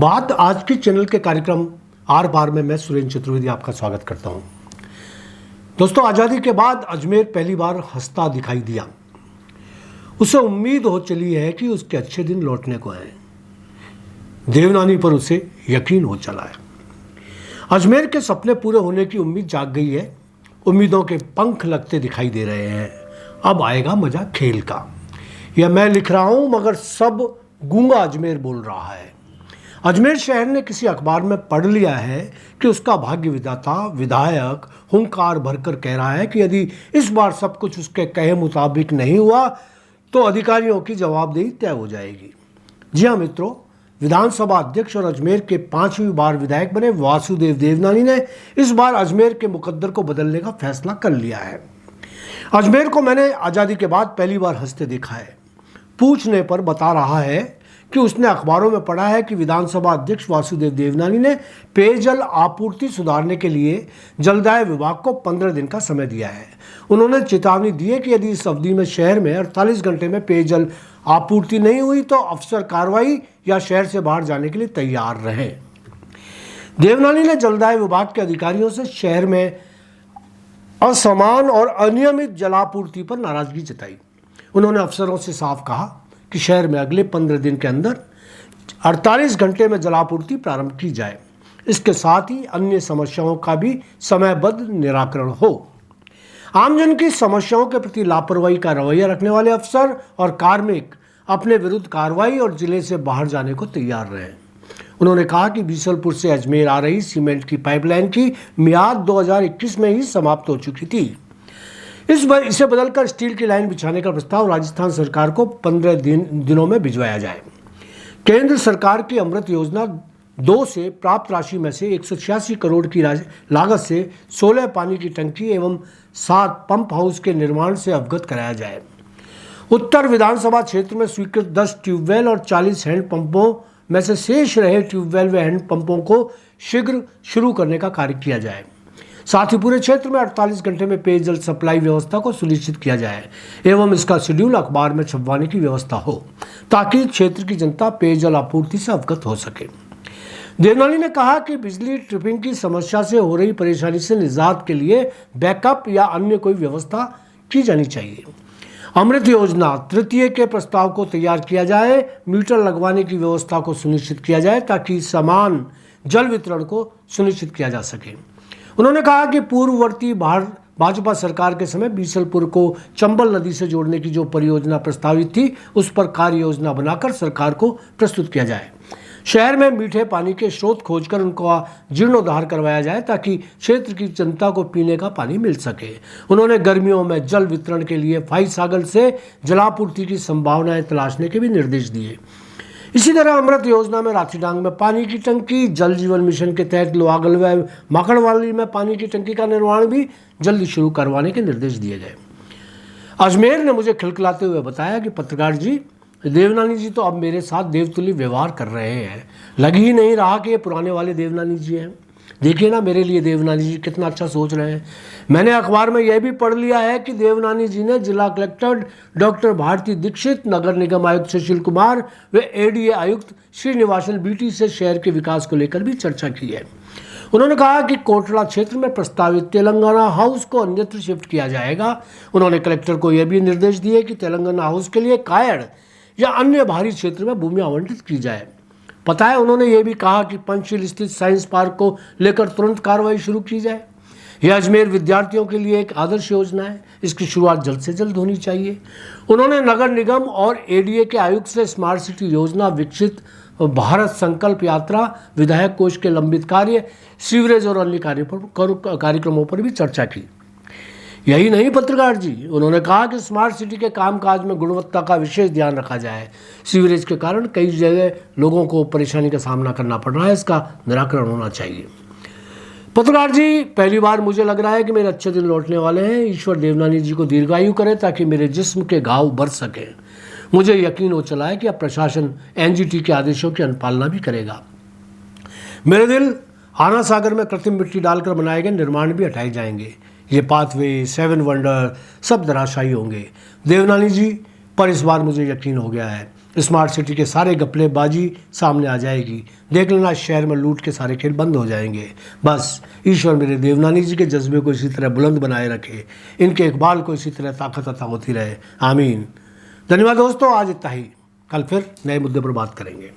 बात आज के चैनल के कार्यक्रम आर पार में मैं सुरेंद्र चतुर्वेदी आपका स्वागत करता हूं। दोस्तों, आज़ादी के बाद अजमेर पहली बार हंसता दिखाई दिया। उसे उम्मीद हो चली है कि उसके अच्छे दिन लौटने को हैं। देवनानी पर उसे यकीन हो चला है। अजमेर के सपने पूरे होने की उम्मीद जाग गई है। उम्मीदों के पंख लगते दिखाई दे रहे हैं। अब आएगा मजा खेल का। यह मैं लिख रहा हूं, मगर सब गूंगा अजमेर बोल रहा है। अजमेर शहर ने किसी अखबार में पढ़ लिया है कि उसका भाग्य विधाता विधायक हुंकार भरकर कह रहा है कि यदि इस बार सब कुछ उसके कहे मुताबिक नहीं हुआ तो अधिकारियों की जवाबदेही तय हो जाएगी। जी हाँ मित्रों, विधानसभा अध्यक्ष और अजमेर के 5वीं बार विधायक बने वासुदेव देवनानी ने इस बार अजमेर के मुकद्दर को बदलने का फैसला कर लिया है। अजमेर को मैंने आज़ादी के बाद पहली बार हंसते देखा है। पूछने पर बता रहा है कि उसने अखबारों में पढ़ा है कि विधानसभा अध्यक्ष वासुदेव देवनानी ने पेयजल आपूर्ति सुधारने के लिए जलदाय विभाग को 15 दिन का समय दिया है। उन्होंने चेतावनी दी है कि यदि इस अवधि में शहर में 48 घंटे में पेयजल आपूर्ति नहीं हुई तो अफसर कार्रवाई या शहर से बाहर जाने के लिए तैयार रहें। देवनानी ने जलदाय विभाग के अधिकारियों से शहर में असमान और अनियमित जलापूर्ति पर नाराजगी जताई। उन्होंने अफसरों से साफ कहा कि शहर में अगले 15 दिन के अंदर 48 घंटे में जलापूर्ति प्रारंभ की जाए। इसके साथ ही अन्य समस्याओं का भी समयबद्ध निराकरण हो। आमजन की समस्याओं के प्रति लापरवाही का रवैया रखने वाले अफसर और कार्मिक अपने विरुद्ध कार्रवाई और जिले से बाहर जाने को तैयार रहे। उन्होंने कहा कि बीसलपुर से अजमेर आ रही सीमेंट की पाइपलाइन की मियाद 2021 में ही समाप्त हो चुकी थी। इसे बदलकर स्टील की लाइन बिछाने का प्रस्ताव राजस्थान सरकार को 15 दिनों में भिजवाया जाए। केंद्र सरकार की अमृत योजना 2 से प्राप्त राशि में से 186 करोड़ की लागत से 16 पानी की टंकी एवं 7 पंप हाउस के निर्माण से अवगत कराया जाए। उत्तर विधानसभा क्षेत्र में स्वीकृत 10 ट्यूबवेल और 40 हैंडपंपों में से शेष रहे ट्यूबवेल व हैंडपंपों को शीघ्र शुरू करने का कार्य किया जाए। साथ ही पूरे क्षेत्र में 48 घंटे में पेयजल सप्लाई व्यवस्था को सुनिश्चित किया जाए एवं इसका शेड्यूल अखबार में छपवाने की व्यवस्था हो ताकि क्षेत्र की जनता पेयजल आपूर्ति से अवगत हो सके। देवनानी ने कहा कि बिजली ट्रिपिंग की समस्या से हो रही परेशानी से निजात के लिए बैकअप या अन्य कोई व्यवस्था की जानी चाहिए। अमृत योजना तृतीय के प्रस्ताव को तैयार किया जाए। मीटर लगवाने की व्यवस्था को सुनिश्चित किया जाए ताकि समान जल वितरण को सुनिश्चित किया जा सके। उन्होंने कहा कि पूर्ववर्ती भाजपा सरकार के समय बीसलपुर को चंबल नदी से जोड़ने की जो परियोजना प्रस्तावित थी उस पर कार्य योजना बनाकर सरकार को प्रस्तुत किया जाए। शहर में मीठे पानी के स्रोत खोजकर उनका जीर्णोद्धार करवाया जाए ताकि क्षेत्र की जनता को पीने का पानी मिल सके। उन्होंने गर्मियों में जल वितरण के लिए फाई सागर से जलापूर्ति की संभावनाएं तलाशने के भी निर्देश दिए। इसी तरह अमृत योजना में राथीडांग में पानी की टंकी, जल जीवन मिशन के तहत लोहागल व माखड़वाली में पानी की टंकी का निर्माण भी जल्दी शुरू करवाने के निर्देश दिए गए। अजमेर ने मुझे खिलखिलाते हुए बताया कि पत्रकार जी, देवनानी जी तो अब मेरे साथ देवतुल्य व्यवहार कर रहे हैं। लग ही नहीं रहा कि ये पुराने वाले देवनानी जी हैं। देखिए ना, मेरे लिए देवनानी जी कितना अच्छा सोच रहे हैं। मैंने अखबार में यह भी पढ़ लिया है कि देवनानी जी ने जिला कलेक्टर डॉक्टर भारती दीक्षित, नगर निगम आयुक्त सुशील कुमार व एडीए आयुक्त श्रीनिवासन बीटी से शहर के विकास को लेकर भी चर्चा की है। उन्होंने कहा कि कोटला क्षेत्र में प्रस्तावित तेलंगाना हाउस को अन्यत्र शिफ्ट किया जाएगा। उन्होंने कलेक्टर को यह भी निर्देश दिए कि तेलंगाना हाउस के लिए कायड़ या अन्य बाहरी क्षेत्र में भूमि आवंटित की जाए। पता है, उन्होंने ये भी कहा कि पंचशील स्थित साइंस पार्क को लेकर तुरंत कार्रवाई शुरू की जाए। यह अजमेर विद्यार्थियों के लिए एक आदर्श योजना है। इसकी शुरुआत जल्द से जल्द होनी चाहिए। उन्होंने नगर निगम और एडीए के आयुक्त से स्मार्ट सिटी योजना, विकसित भारत संकल्प यात्रा, विधायक कोष के लंबित कार्य, सीवरेज और अन्य कार्यक्रमों पर भी चर्चा की। यही नहीं पत्रकार जी, उन्होंने कहा कि स्मार्ट सिटी के कामकाज में गुणवत्ता का विशेष ध्यान रखा जाए। सीवरेज के कारण कई जगह लोगों को परेशानी का सामना करना पड़ रहा है, इसका निराकरण होना चाहिए। पत्रकार जी, पहली बार मुझे लग रहा है कि मेरे अच्छे दिन लौटने वाले हैं। ईश्वर देवनानी जी को दीर्घायु करे ताकि मेरे जिस्म के घाव भर सके। मुझे यकीन हो चला है कि अब प्रशासन एनजीटी के आदेशों की अनुपालना भी करेगा। मेरे दिल आना सागर में कृत्रिम मिट्टी डालकर बनाए गए निर्माण भी हटाए जाएंगे। ये पाथवे, 7 वंडर सब धराशायी होंगे। देवनानी जी पर इस बार मुझे यकीन हो गया है। स्मार्ट सिटी के सारे गपलेबाजी सामने आ जाएगी। देख लेना, शहर में लूट के सारे खेल बंद हो जाएंगे। बस ईश्वर मेरे देवनानी जी के जज्बे को इसी तरह बुलंद बनाए रखे, इनके इकबाल को इसी तरह ताकत अता होती रहे। आमीन। धन्यवाद दोस्तों, आज इतना ही। कल फिर नए मुद्दे पर बात करेंगे।